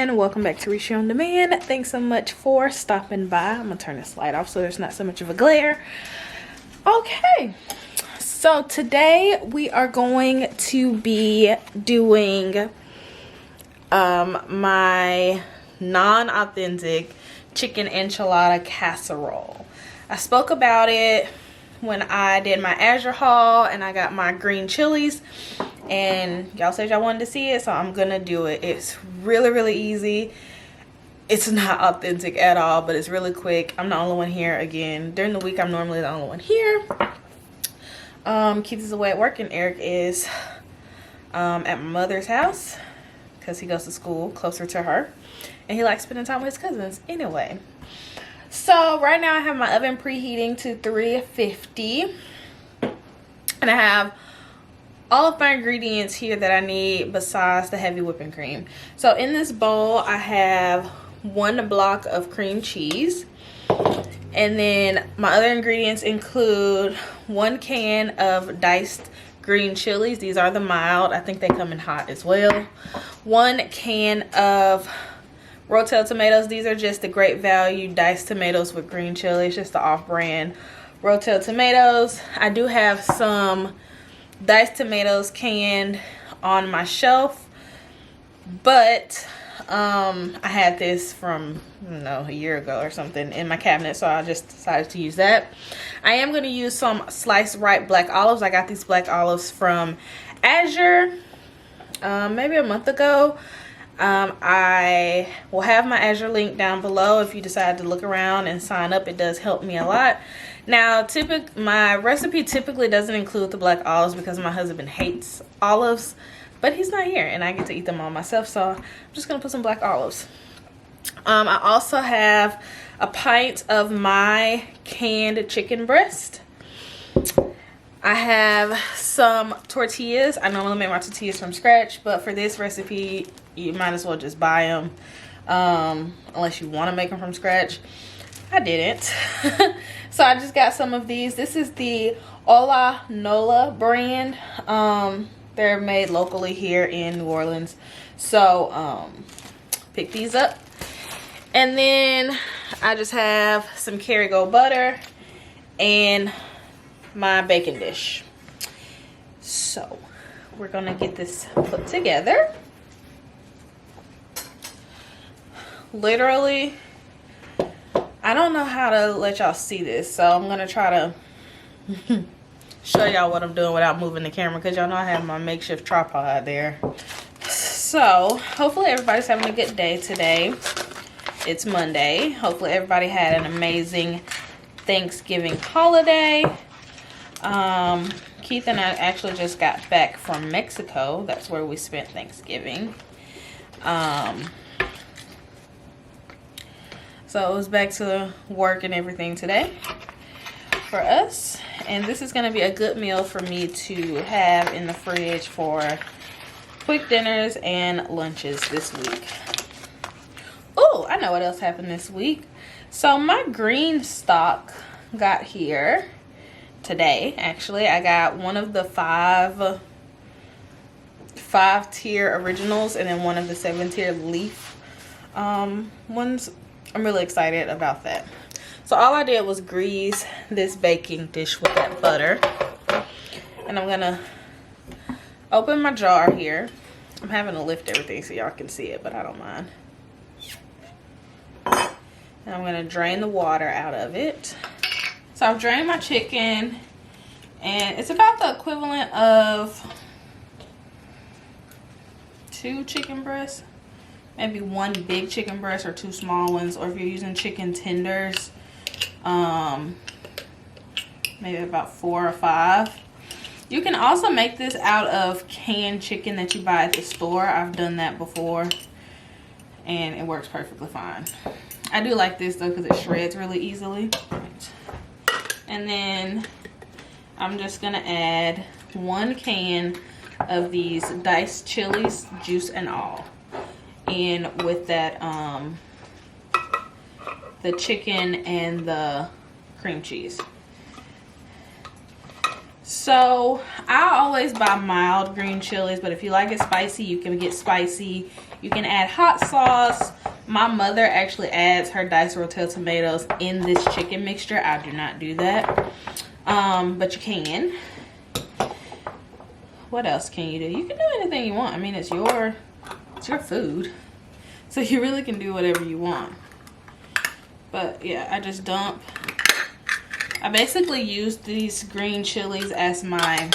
everyone, welcome back to Richoux on Demand. Thanks so much for stopping by. I'm gonna turn this light off so there's not so much of a glare. Okay, so today we are going to be doing my non-authentic chicken enchilada casserole. I spoke about it when I did my Azure haul and I got my green chilies, and y'all said y'all wanted to see it, so I'm gonna do it. It's really easy. It's not authentic at all, but it's really quick. I'm the only one here. Again, during the week I'm normally the only one here. Keith is away at work and Eric is at my mother's house because he goes to school closer to her and he likes spending time with his cousins anyway. So right now I have my oven preheating to 350 and I have all of my ingredients here that I need besides the heavy whipping cream. So in this bowl I have 1 block of cream cheese, and then my other ingredients include 1 can of diced green chilies. These are the mild. I think they come in hot as well. 1 can of Rotel tomatoes. These are just the Great Value diced tomatoes with green chili. It's just the off-brand Rotel tomatoes. I do have some diced tomatoes canned on my shelf, but I had this from, I don't know, a year ago or something in my cabinet, so I just decided to use that. I am going to use some sliced ripe black olives. I got these black olives from Azure maybe a month ago. I will have my Azure link down below if you decide to look around and sign up. It does help me a lot. Now, my recipe typically doesn't include the black olives because my husband hates olives, but he's not here and I get to eat them all myself, so I'm just gonna put some black olives. I also have a pint of my canned chicken breast. I have some tortillas. I normally make my tortillas from scratch, but for this recipe you might as well just buy them unless you want to make them from scratch. I didn't. So I just got some of these. This is the Hola Nola brand. They're made locally here in New Orleans, so pick these up. And then I just have some Kerrygold butter and my baking dish. So we're gonna get this put together. Literally, I don't know how to let y'all see this, so I'm gonna try to show y'all what I'm doing without moving the camera, because y'all know I have my makeshift tripod there. So hopefully everybody's having a good day today. It's Monday. Hopefully everybody had an amazing Thanksgiving holiday. Keith and I actually just got back from Mexico. That's where we spent Thanksgiving. So it was back to work and everything today for us. And this is going to be a good meal for me to have in the fridge for quick dinners and lunches this week. Oh, I know what else happened this week. So my green stock got here today. Actually, I got one of the five tier originals and then one of the 7-tier leaf ones. I'm really excited about that. So all I did was grease this baking dish with that butter. And I'm gonna open my jar here. I'm having to lift everything so y'all can see it, but I don't mind. And I'm gonna drain the water out of it. So I've drained my chicken, and it's about the equivalent of 2 chicken breasts. Maybe 1 big chicken breast or 2 small ones, or if you're using chicken tenders, maybe about 4 or 5. You can also make this out of canned chicken that you buy at the store. I've done that before and it works perfectly fine. I do like this though because it shreds really easily. And then I'm just gonna add 1 can of these diced chilies, juice and all, in with that the chicken and the cream cheese. So I always buy mild green chilies, but if you like it spicy, you can get spicy. You can add hot sauce. My mother actually adds her diced rotel tomatoes in this chicken mixture. I do not do that, but you can. What else can you do? You can do anything you want. I mean, it's your food, so you really can do whatever you want. But yeah, I basically use these green chilies as my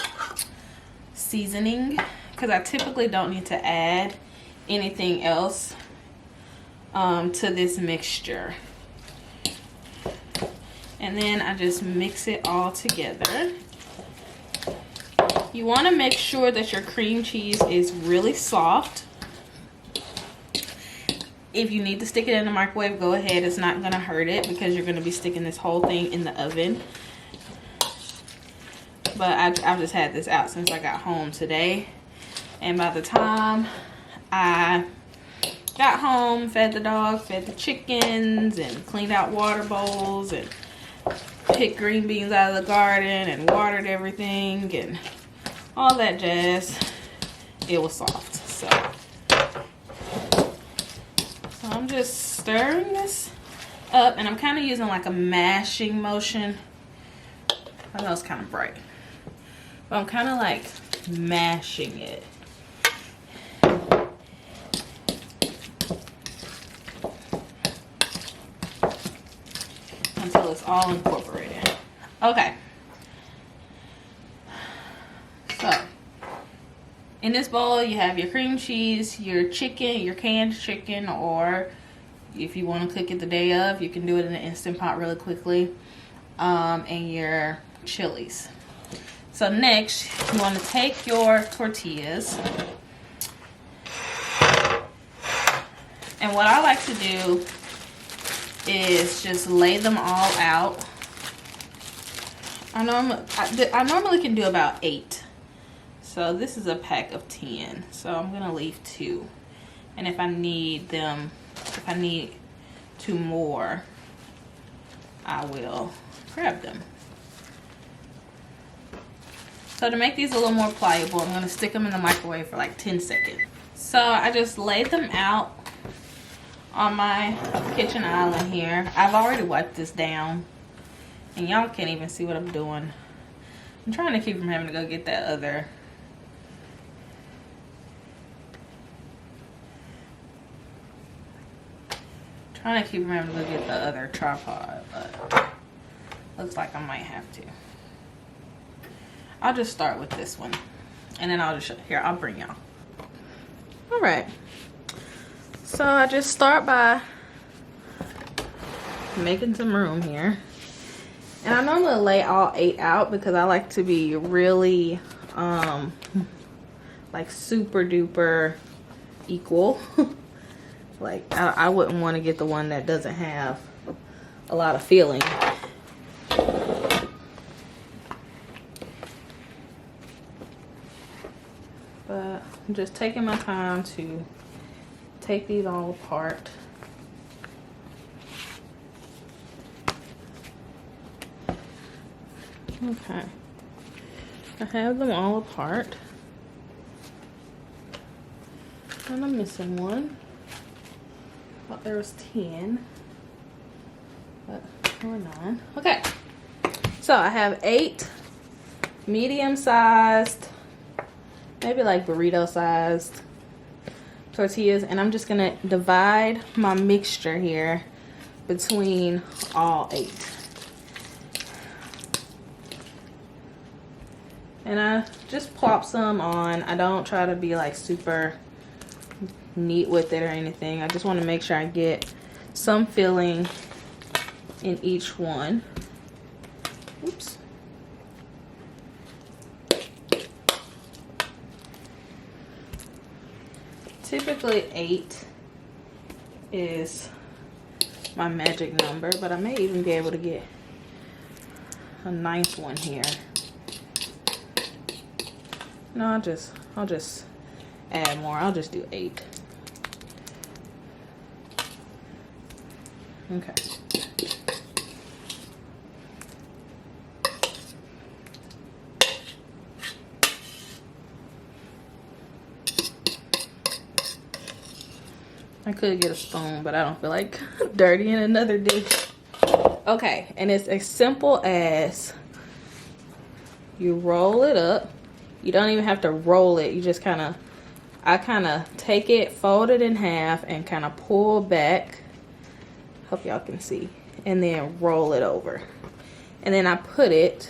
seasoning, because I typically don't need to add anything else to this mixture. And then I just mix it all together. You want to make sure that your cream cheese is really soft. If you need to stick it in the microwave, go ahead. It's not going to hurt it because you're going to be sticking this whole thing in the oven. But I've just had this out since I got home today. And by the time I got home, fed the dog, fed the chickens, and cleaned out water bowls, and picked green beans out of the garden, and watered everything, and all that jazz, it was soft. So I'm just stirring this up, and I'm kind of using like a mashing motion. I know it's kind of bright, but I'm kind of like mashing it. Until it's all incorporated. Okay. So, in this bowl, you have your cream cheese, your chicken, your canned chicken, or if you want to cook it the day of, you can do it in an Instant Pot really quickly, and your chilies. So next, you want to take your tortillas, and what I like to do is just lay them all out. I normally can do about 8. So this is a pack of 10. So I'm gonna leave 2. And if I need 2 more, I will grab them. So to make these a little more pliable, I'm gonna stick them in the microwave for like 10 seconds. So I just laid them out on my kitchen island here. I've already wiped this down, and y'all can't even see what I'm doing. I'm trying to keep from having to go get that other tripod, but looks like I might have to. I'll just start with this one, and then I'll just here, I'll bring y'all. All right, so I just start by making some room here, and I normally lay all 8 out because I like to be really like super duper equal. Like I wouldn't want to get the one that doesn't have a lot of filling. But I'm just taking my time to take these all apart. Okay, I have them all apart, and I'm missing one. Thought there was 10, but there were 9. Okay, so I have 8 medium-sized, maybe like burrito-sized tortillas, and I'm just gonna divide my mixture here between all 8. And I just plop some on. I don't try to be like super neat with it or anything. I just want to make sure I get some filling in each one. Oops. Typically 8 is my magic number, but I may even be able to get a 9th one here. No, I'll just add more. I'll just do 8. Okay. could get a spoon, but I don't feel like dirtying another dish. Okay, and it's as simple as you roll it up. You don't even have to roll it. You just kind of, I kind of take it, fold it in half, and kind of pull back. Hope y'all can see. And then roll it over. And then I put it,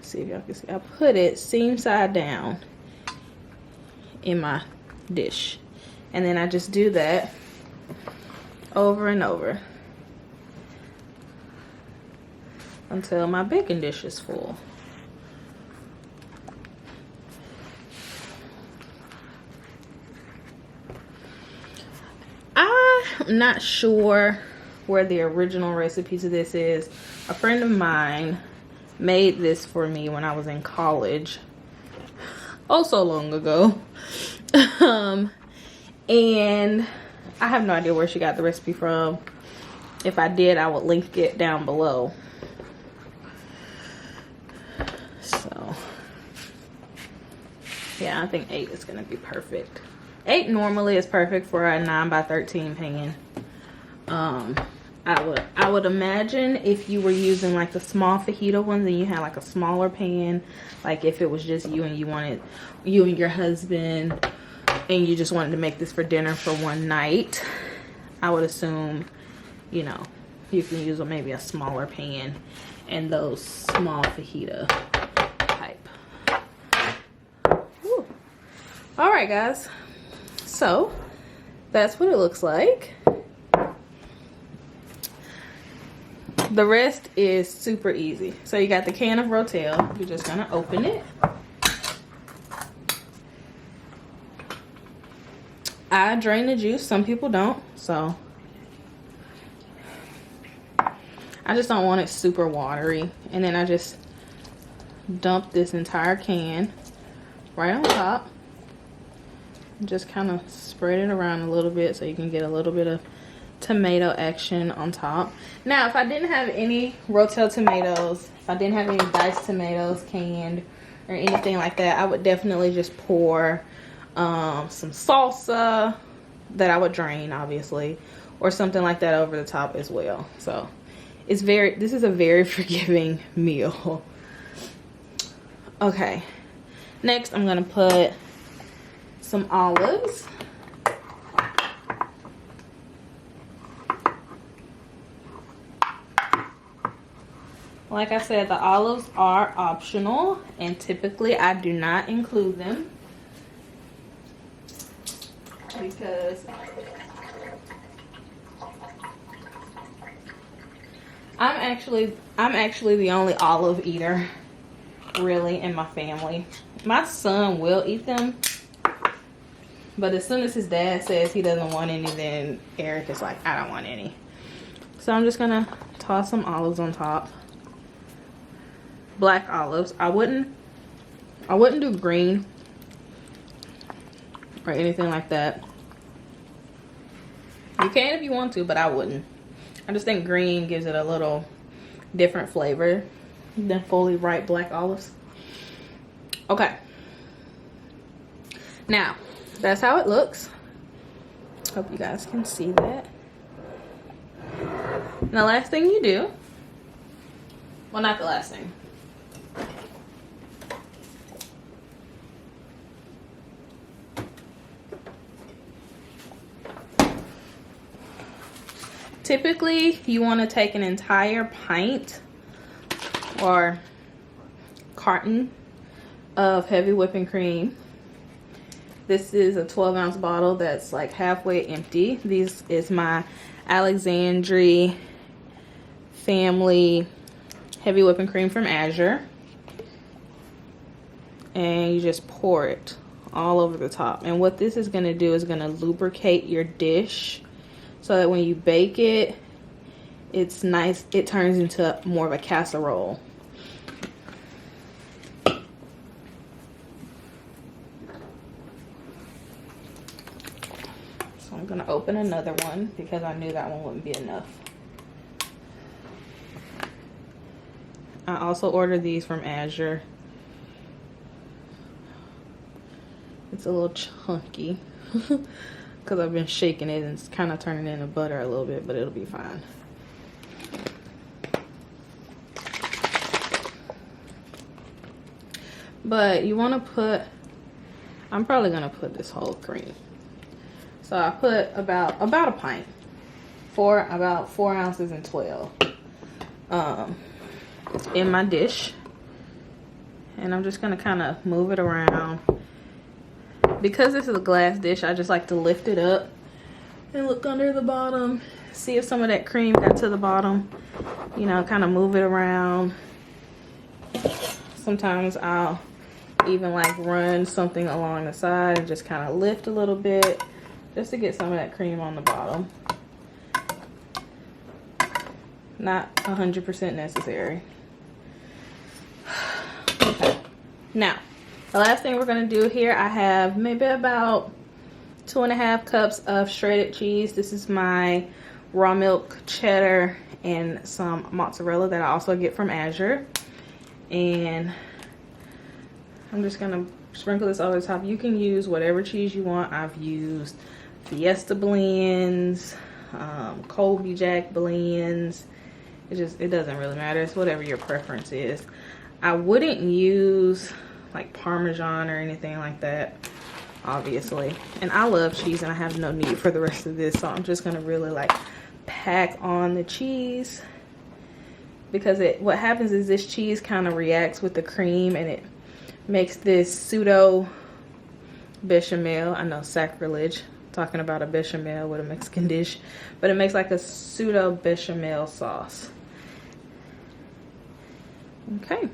see if y'all can see, I put it seam side down in my dish. And then I just do that over and over until my baking dish is full. I'm not sure where the original recipe to this is. A friend of mine made this for me when I was in college, oh so long ago. And I have no idea where she got the recipe from. If I did, I would link it down below. So yeah, I think 8 is gonna be perfect. 8 normally is perfect for a 9x13 pan. I would imagine if you were using like the small fajita ones and you had like a smaller pan, like if it was just you and you and your husband and you just wanted to make this for dinner for one night, I would assume, you know, you can use maybe a smaller pan and those small fajita type. Whew. All right, guys. So that's what it looks like. The rest is super easy. So you got the can of Rotel. You're just gonna open it. I drain the juice. Some people don't. So I just don't want it super watery. And then I just dump this entire can right on top. Just kind of spread it around a little bit so you can get a little bit of tomato action on top. Now, if I didn't have any Rotel tomatoes, if I didn't have any diced tomatoes canned or anything like that, I would definitely just pour some salsa that I would drain, obviously, or something like that over the top as well. So it's this is a very forgiving meal. Okay, next I'm gonna put some olives. Like I said, the olives are optional, and typically I do not include them because I'm actually the only olive eater really in my family. My son will eat them, but as soon as his dad says he doesn't want any, then Eric is like, I don't want any. So I'm just gonna toss some olives on top. Black olives. I wouldn't do green or anything like that. You can if you want to, but I wouldn't. I just think green gives it a little different flavor than fully ripe black olives. Okay. Now, that's how it looks. Hope you guys can see that. And the last thing you do, well, not the last thing. Typically, you want to take an entire pint or carton of heavy whipping cream. This is a 12-ounce bottle that's like halfway empty. This is my Alexandria family heavy whipping cream from AZURE. And you just pour it all over the top. And what this is going to do is going to lubricate your dish so that when you bake it, it's nice. It turns into more of a casserole. So I'm going to open another one because I knew that one wouldn't be enough. I also ordered these from AZURE. It's a little chunky. because I've been shaking it and it's kind of turning into butter a little bit, but it'll be fine. But you want to put, I'm probably going to put this whole cream. So I put about a pint, about 4 ounces and 12 in my dish. And I'm just going to kind of move it around. Because this is a glass dish, I just like to lift it up and look under the bottom, see if some of that cream got to the bottom. You know, kind of move it around. Sometimes I'll even like run something along the side and just kind of lift a little bit just to get some of that cream on the bottom. Not 100% necessary. Okay. Now, the last thing we're going to do here, I have maybe about 2.5 cups of shredded cheese. This is my raw milk cheddar and some mozzarella that I also get from AZURE. And I'm just going to sprinkle this over the top. You can use whatever cheese you want. I've used Fiesta blends, Colby Jack blends. It doesn't really matter. It's whatever your preference is. I wouldn't use like Parmesan or anything like that, obviously. And I love cheese and I have no need for the rest of this. So I'm just going to really like pack on the cheese. Because what happens is this cheese kind of reacts with the cream and it makes this pseudo bechamel. I know, sacrilege talking about a bechamel with a Mexican dish, but it makes like a pseudo bechamel sauce. Okay,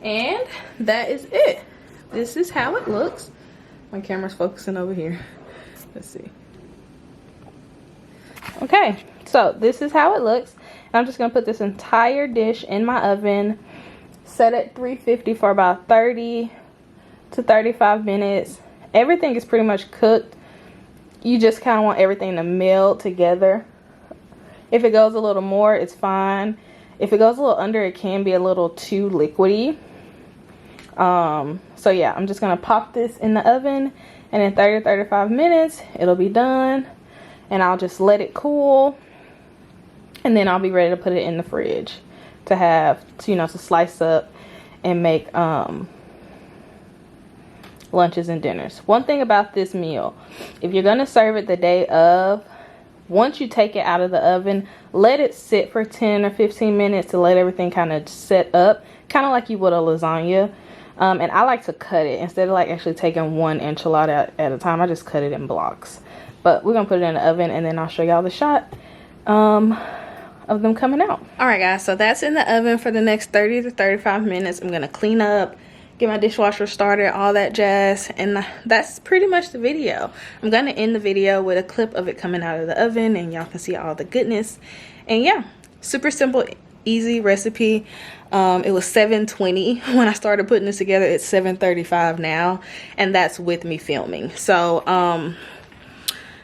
and that is it. This is how it looks. My camera's focusing over here. Let's see. Okay, so this is how it looks. I'm just gonna put this entire dish in my oven, set at 350 for about 30 to 35 minutes. Everything is pretty much cooked. You just kind of want everything to meld together. If it goes a little more, it's fine. If it goes a little under, it can be a little too liquidy. So yeah, I'm just gonna pop this in the oven, and in 30 to 35 minutes it'll be done, and I'll just let it cool, and then I'll be ready to put it in the fridge to have, you know, to slice up and make lunches and dinners. One thing about this meal, if you're gonna serve it the day of, once you take it out of the oven, let it sit for 10 or 15 minutes to let everything kind of set up, kind of like you would a lasagna. And I like to cut it instead of like actually taking one enchilada at a time. I just cut it in blocks. But we're gonna put it in the oven, and then I'll show y'all the shot of them coming out. All right, guys, so that's in the oven for the next 30 to 35 minutes. I'm gonna clean up, get my dishwasher started, all that jazz, and that's pretty much the video. I'm gonna end the video with a clip of it coming out of the oven, and y'all can see all the goodness. And yeah, super simple, easy recipe. It was 7:20 when I started putting this together. It's 7:35 now, and that's with me filming. So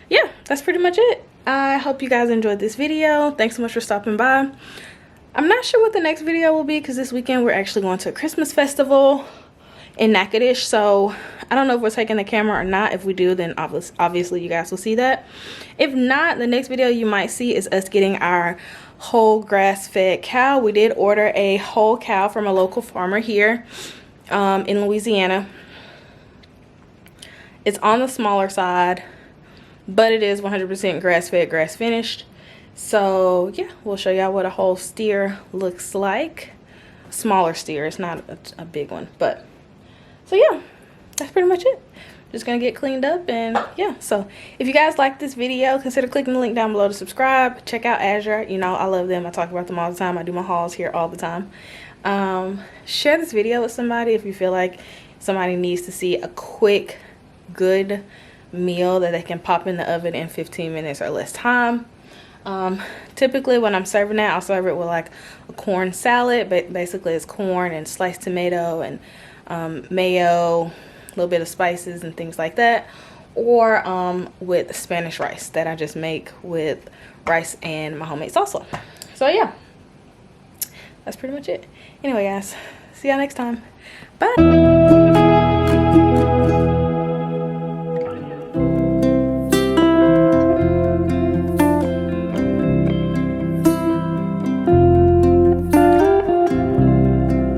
yeah, that's pretty much it. I hope you guys enjoyed this video. Thanks so much for stopping by. I'm not sure what the next video will be, because this weekend we're actually going to a Christmas festival in Natchitoches, so I don't know if we're taking the camera or not. If we do, then obviously you guys will see that. If not, the next video you might see is us getting our whole grass-fed cow. We did order a whole cow from a local farmer here in Louisiana. It's on the smaller side, but it is 100% grass-fed, grass-finished. So yeah, we'll show y'all what a whole steer looks like. Smaller steer, it's not a big one, but so yeah, that's pretty much it. Just gonna get cleaned up, and yeah, so if you guys like this video, consider clicking the link down below to subscribe. Check out AZURE. You know, I love them. I talk about them all the time. I do my hauls here all the time. Share this video with somebody if you feel like somebody needs to see a quick, good meal that they can pop in the oven in 15 minutes or less time. Typically when I'm serving that, I'll serve it with like a corn salad, but basically it's corn and sliced tomato and mayo, a little bit of spices and things like that, or with Spanish rice that I just make with rice and my homemade salsa. So yeah, that's pretty much it. Anyway, guys, see y'all next time. Bye.